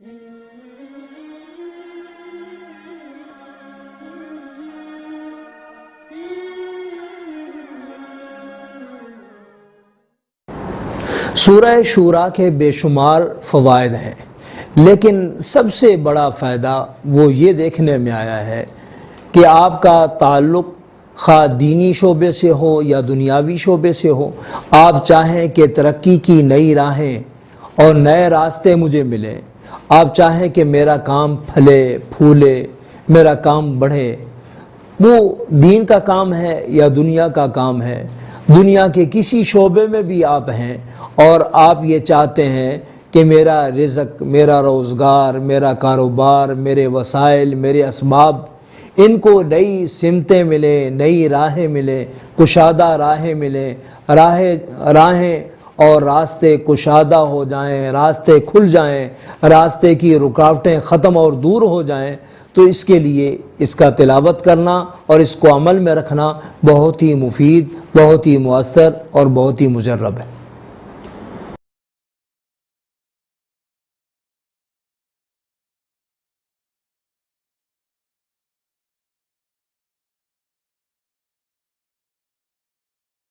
سورہ شورا کے بے شمار فوائد ہیں، لیکن سب سے بڑا فائدہ وہ یہ دیکھنے میں آیا ہے کہ آپ کا تعلق خواہ دینی شعبے سے ہو یا دنیاوی شعبے سے ہو، آپ چاہیں کہ ترقی کی نئی راہیں اور نئے راستے مجھے ملیں، آپ چاہیں کہ میرا کام پھلے پھولے، میرا کام بڑھے، وہ دین کا کام ہے یا دنیا کا کام ہے، دنیا کے کسی شعبے میں بھی آپ ہیں اور آپ یہ چاہتے ہیں کہ میرا رزق، میرا روزگار، میرا کاروبار، میرے وسائل، میرے اسباب، ان کو نئی سمتیں ملیں، نئی راہیں ملیں، کشادہ راہیں ملیں، راہیں اور راستے کشادہ ہو جائیں، راستے کھل جائیں، راستے کی رکاوٹیں ختم اور دور ہو جائیں، تو اس کے لیے اس کا تلاوت کرنا اور اس کو عمل میں رکھنا بہت ہی مفید، بہت ہی مؤثر اور بہت ہی مجرب ہے۔